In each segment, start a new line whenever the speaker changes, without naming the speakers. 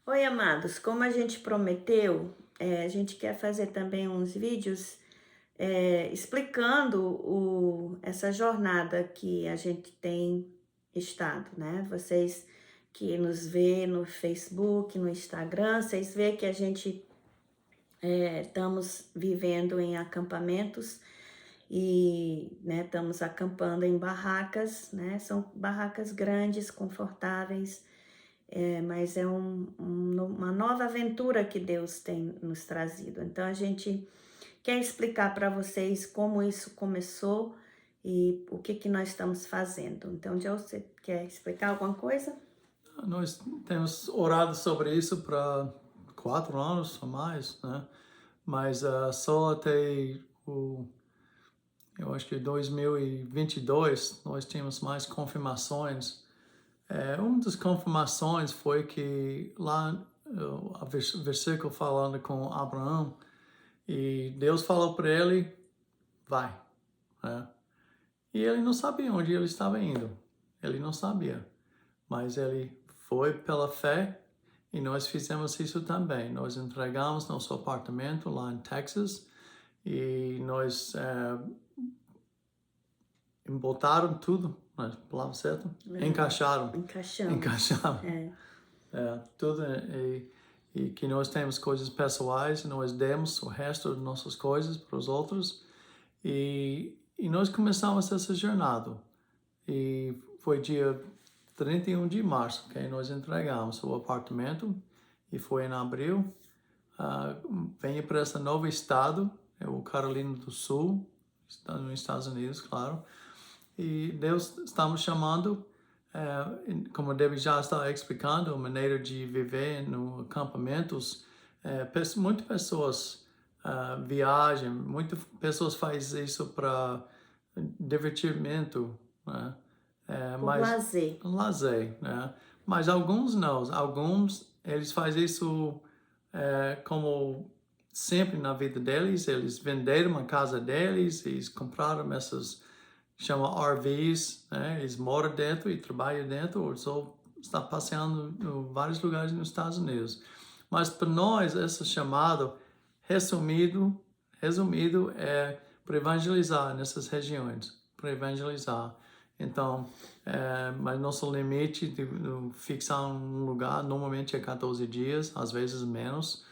Oi, amados. Como a gente prometeu, a gente quer fazer também uns vídeos explicando essa jornada que a gente tem estado, né? Vocês que nos vê no Facebook, no Instagram, vocês vê que a gente estamos vivendo em acampamentos e, né, estamos acampando em barracas, né? São barracas grandes, confortáveis, mas é uma nova aventura que Deus tem nos trazido. Então a gente quer explicar para vocês como isso começou e o que que nós estamos fazendo. Então, Joe, você quer explicar alguma coisa?
Nós temos orado sobre isso para 4 anos ou mais, né? Mas só até eu acho que 2022 nós tínhamos mais confirmações. Uma das confirmações foi que lá o versículo falando com Abraão e Deus falou para ele, vai, né? E ele não sabia onde ele estava indo. Ele não sabia. Mas ele foi pela fé e nós fizemos isso também. Nós entregamos nosso apartamento lá em Texas e nós embotaram tudo, né? Palavra certa? Encaixaram.
Encaixamos.
Encaixaram.
É.
Tudo e que nós temos coisas pessoais, nós demos o resto das nossas coisas para os outros e nós começamos essa jornada. E foi dia 31 de março que nós entregamos o apartamento e foi em abril. Venho para esse novo estado, é o Carolina do Sul, está nos Estados Unidos, claro. E Deus está me chamando, como o David já está explicando, a maneira de viver no acampamentos. Muitas pessoas viajam, muitas pessoas fazem isso para divertimento, né?
Por
Mas
lazer.
lazer, né? Mas alguns não, alguns eles fazem isso como sempre na vida deles, eles venderam a casa deles, eles compraram essas, chama RVs, né? Eles moram dentro e trabalham dentro, ou só está passeando em vários lugares nos Estados Unidos. Mas para nós, esse chamado, resumido é para evangelizar nessas regiões, para evangelizar. Então, mas nosso limite de fixar um lugar normalmente é 14 dias, às vezes menos.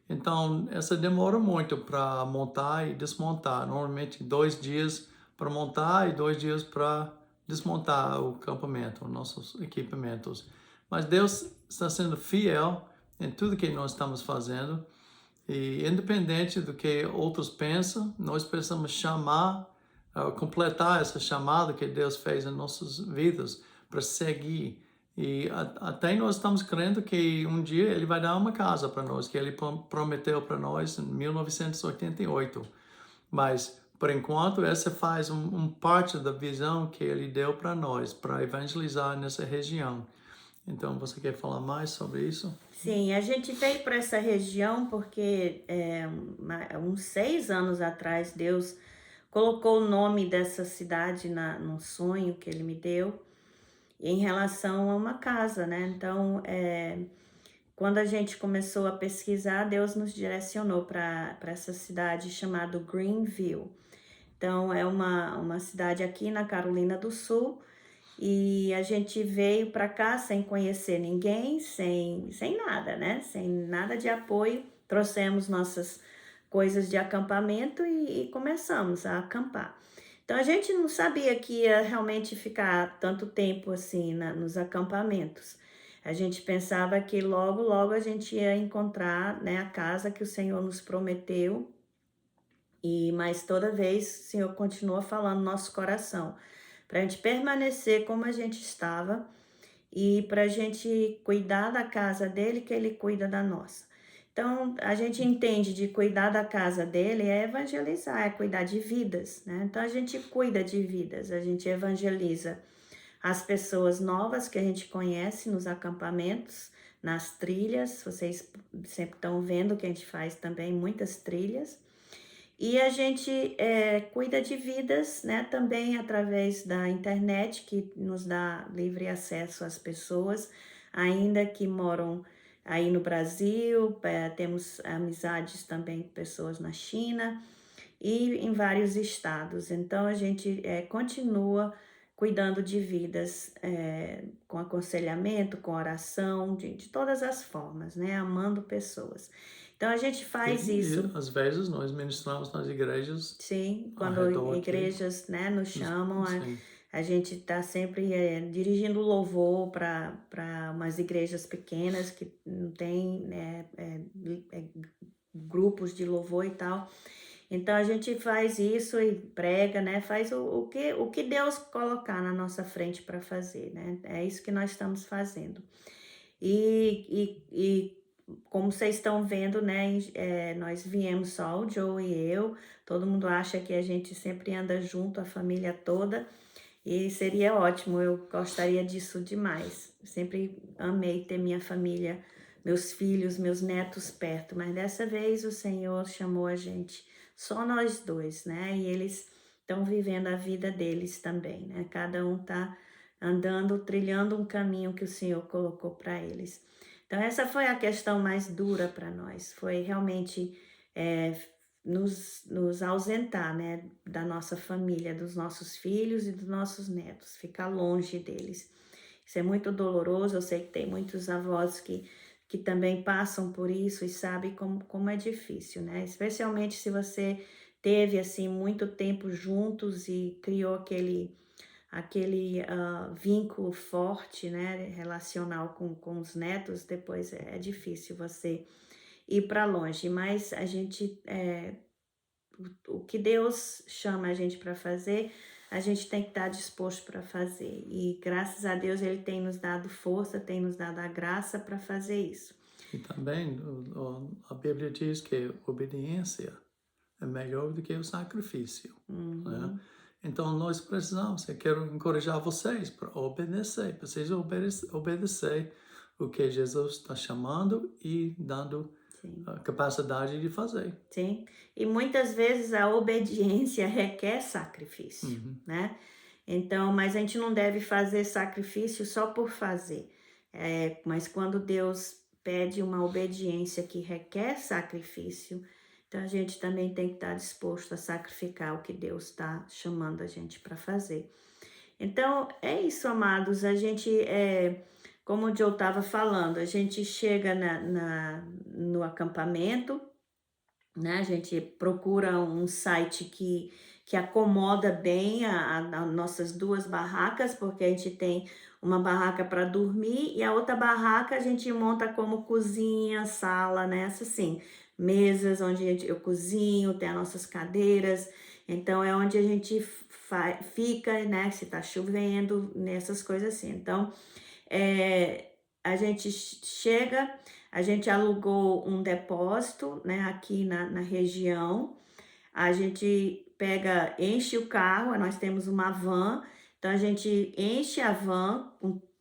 Então, essa demora muito para montar e desmontar. Normalmente 2 dias para montar e 2 dias para desmontar o acampamento, nossos equipamentos. Mas Deus está sendo fiel em tudo que nós estamos fazendo. E independente do que outros pensam, nós precisamos completar essa chamada que Deus fez em nossas vidas para seguir. E até nós estamos crendo que um dia Ele vai dar uma casa para nós, que Ele prometeu para nós em 1988. Mas, por enquanto, essa faz parte da visão que Ele deu para nós, para evangelizar nessa região. Então, você quer falar mais sobre isso?
Sim, a gente veio para essa região porque uns 6 anos atrás Deus colocou o nome dessa cidade num sonho que Ele me deu em relação a uma casa, né? Então, quando a gente começou a pesquisar, Deus nos direcionou para essa cidade chamada Greenville. Então, é uma cidade aqui na Carolina do Sul e a gente veio para cá sem conhecer ninguém, sem nada, né? Sem nada de apoio. Trouxemos nossas coisas de acampamento e começamos a acampar. Então, a gente não sabia que ia realmente ficar tanto tempo assim nos acampamentos. A gente pensava que logo, logo a gente ia encontrar, né, a casa que o Senhor nos prometeu. Mas toda vez o Senhor continua falando no nosso coração para a gente permanecer como a gente estava e para a gente cuidar da casa dele, que ele cuida da nossa. Então, a gente entende de cuidar da casa dele é evangelizar, é cuidar de vidas, né? Então, a gente cuida de vidas, a gente evangeliza as pessoas novas que a gente conhece nos acampamentos, nas trilhas. Vocês sempre estão vendo que a gente faz também muitas trilhas. E a gente cuida de vidas, né, também através da internet, que nos dá livre acesso às pessoas, ainda que moram aí no Brasil, temos amizades também com pessoas na China e em vários estados. Então a gente continua cuidando de vidas com aconselhamento, com oração, de todas as formas, né? Amando pessoas. Então a gente faz isso,
Às vezes nós ministramos nas igrejas
sim,
ao
quando
redor aqui.
igrejas, né, nos chamam,
Sim,
a gente está sempre dirigindo louvor para umas igrejas pequenas que não tem grupos de louvor e tal. Então a gente faz isso e prega, né? Faz o que Deus colocar na nossa frente para fazer, né? É isso que nós estamos fazendo. E como vocês estão vendo, né? Nós viemos só o Joe e eu. Todo mundo acha que a gente sempre anda junto, a família toda. E seria ótimo, eu gostaria disso demais. Sempre amei ter minha família, meus filhos, meus netos perto, mas dessa vez o Senhor chamou a gente, só nós dois, né? E eles estão vivendo a vida deles também, né? Cada um está andando, trilhando um caminho que o Senhor colocou para eles. Então, essa foi a questão mais dura para nós, foi realmente nos ausentar, né, da nossa família, dos nossos filhos e dos nossos netos, ficar longe deles. Isso é muito doloroso, eu sei que tem muitos avós que também passam por isso e sabem como é difícil, né? Especialmente se você teve, assim, muito tempo juntos e criou aquele vínculo forte, né, relacional com os netos, depois é difícil você ir para longe, mas a gente, o que Deus chama a gente para fazer, a gente tem que estar disposto para fazer. E graças a Deus Ele tem nos dado força, tem nos dado a graça para fazer isso.
e também a Bíblia diz que obediência é melhor do que o sacrifício. Né? Então nós precisamos, eu quero encorajar vocês para obedecer, precisam obedecer o que Jesus está chamando e dando a capacidade de fazer.
Sim, e muitas vezes a obediência requer sacrifício, né? Então, mas a gente não deve fazer sacrifício só por fazer. Mas quando Deus pede uma obediência que requer sacrifício, então a gente também tem que estar disposto a sacrificar o que Deus está chamando a gente para fazer. Então, é isso, amados. A gente, como o Joe estava falando, a gente chega no acampamento, né? A gente procura um site que acomoda bem as nossas duas barracas, porque a gente tem uma barraca para dormir e a outra barraca a gente monta como cozinha, sala, né? Assim, mesas onde eu cozinho, tem as nossas cadeiras. Então é onde a gente fica, né? Se tá chovendo, nessas coisas assim. Então, a gente chega, a gente alugou um depósito, né, aqui na região. A gente enche o carro, nós temos uma van, então a gente enche a van,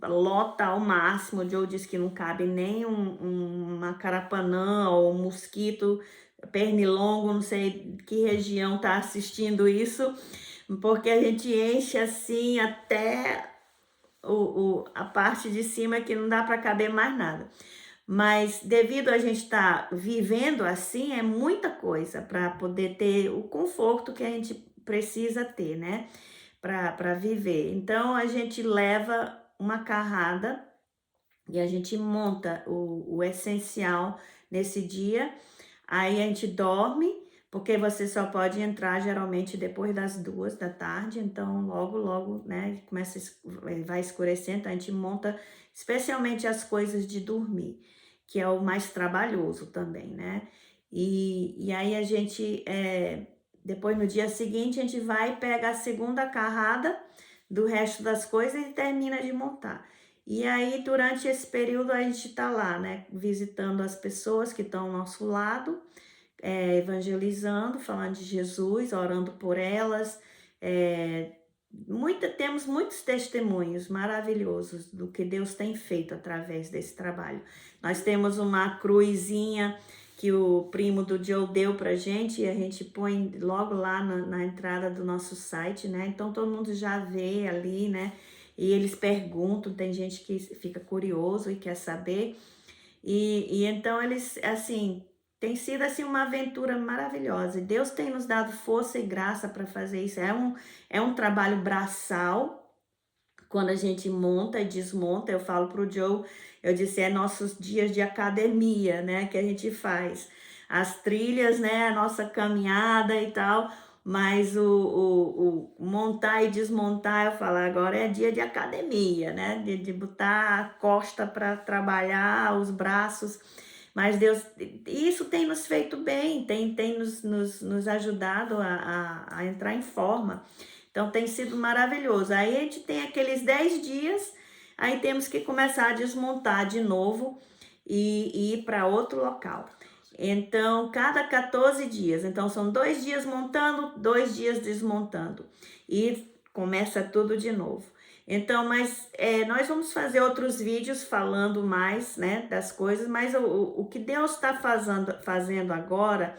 lota ao máximo. O Joe disse que não cabe nem uma carapanã ou um mosquito, pernilongo, não sei que região está assistindo isso, porque a gente enche assim até a parte de cima que não dá para caber mais nada. Mas devido a gente estar vivendo assim, é muita coisa para poder ter o conforto que a gente precisa ter, né? Para viver. Então a gente leva uma carrada e a gente monta o essencial nesse dia. Aí a gente dorme, porque você só pode entrar geralmente depois das 2 da tarde, então logo, né, vai escurecendo, então a gente monta especialmente as coisas de dormir, que é o mais trabalhoso também, né? E aí a gente, depois no dia seguinte, a gente vai e pega a segunda carrada do resto das coisas e termina de montar. E aí, durante esse período, a gente está lá, né, visitando as pessoas que estão ao nosso lado, evangelizando, falando de Jesus, orando por elas. Temos muitos testemunhos maravilhosos do que Deus tem feito através desse trabalho. Nós temos uma cruzinha que o primo do Joe deu pra gente e a gente põe logo lá na entrada do nosso site, né? Então todo mundo já vê ali, né? E eles perguntam, tem gente que fica curioso e quer saber. E então eles, assim, tem sido assim uma aventura maravilhosa. E Deus tem nos dado força e graça para fazer isso. É um trabalho braçal. Quando a gente monta e desmonta, eu falo para o Joe, eu disse, é nossos dias de academia, né, que a gente faz. As trilhas, né, a nossa caminhada e tal, mas o montar e desmontar, eu falo, agora é dia de academia, né, de botar a costa para trabalhar, os braços, mas Deus, isso tem nos feito bem, tem nos ajudado a entrar em forma. Então tem sido maravilhoso. Aí a gente tem aqueles 10 dias, aí temos que começar a desmontar de novo e ir para outro local. Então, cada 14 dias. Então, são 2 dias montando, 2 dias desmontando. E começa tudo de novo. Então, mas nós vamos fazer outros vídeos falando mais, né, das coisas, mas o que Deus está fazendo agora,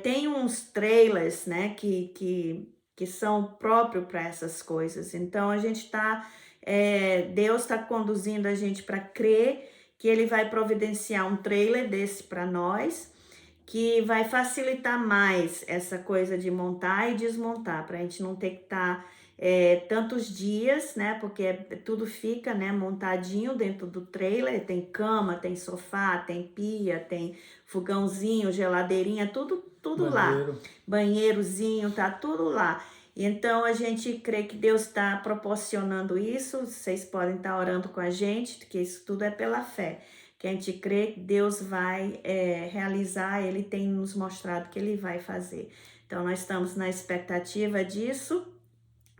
tem uns trailers, né, que são próprios para essas coisas. Então, a gente está, Deus está conduzindo a gente para crer que Ele vai providenciar um trailer desse para nós, que vai facilitar mais essa coisa de montar e desmontar, para a gente não ter que estar tantos dias, né? Porque tudo fica, né, montadinho dentro do trailer, tem cama, tem sofá, tem pia, tem fogãozinho, geladeirinha, tudo lá.
Banheiro.
Banheirozinho, tá tudo lá. Então a gente crê que Deus está proporcionando isso. Vocês podem estar orando com a gente, que isso tudo é pela fé. Que a gente crê que Deus vai realizar, Ele tem nos mostrado que Ele vai fazer. Então nós estamos na expectativa disso,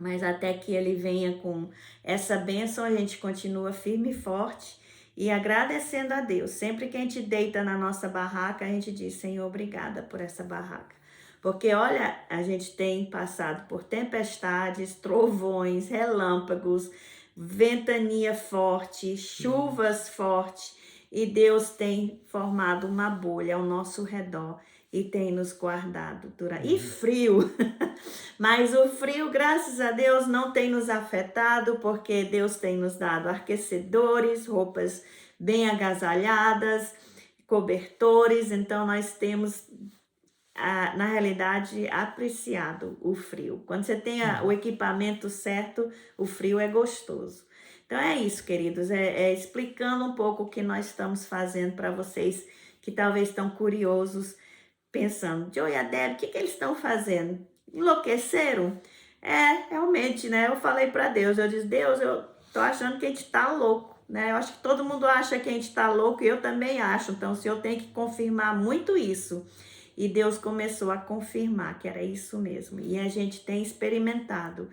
mas até que Ele venha com essa bênção, a gente continua firme e forte e agradecendo a Deus. Sempre que a gente deita na nossa barraca, a gente diz, Senhor, obrigada por essa barraca. Porque, olha, a gente tem passado por tempestades, trovões, relâmpagos, ventania forte, chuvas fortes, e Deus tem formado uma bolha ao nosso redor e tem nos guardado durante... E frio, mas o frio, graças a Deus, não tem nos afetado, porque Deus tem nos dado aquecedores, roupas bem agasalhadas, cobertores, então nós temos na realidade, apreciado o frio. Quando você tem o equipamento certo, o frio é gostoso. Então é isso, queridos, explicando um pouco o que nós estamos fazendo para vocês que talvez estão curiosos, pensando, Joe e a Deb, o que eles estão fazendo? Enlouqueceram? Realmente, né? Eu falei para Deus, eu disse, Deus, eu tô achando que a gente tá louco, né? Eu acho que todo mundo acha que a gente tá louco e eu também acho, então se eu tenho que confirmar muito isso. E Deus começou a confirmar que era isso mesmo. E a gente tem experimentado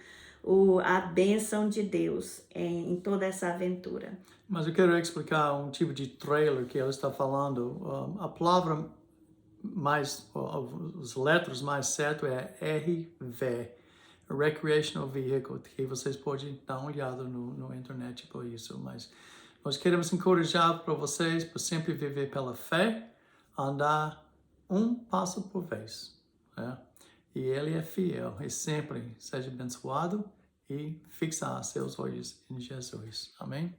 a bênção de Deus em toda essa aventura.
Mas eu quero explicar um tipo de trailer que ela está falando. A palavra mais, as letras mais certo é RV, Recreational Vehicle, que vocês podem dar uma olhada no internet por isso. Mas nós queremos encorajar para vocês para sempre viver pela fé, andar um passo por vez, né? E Ele é fiel e sempre seja abençoado e fixar seus olhos em Jesus. Amém?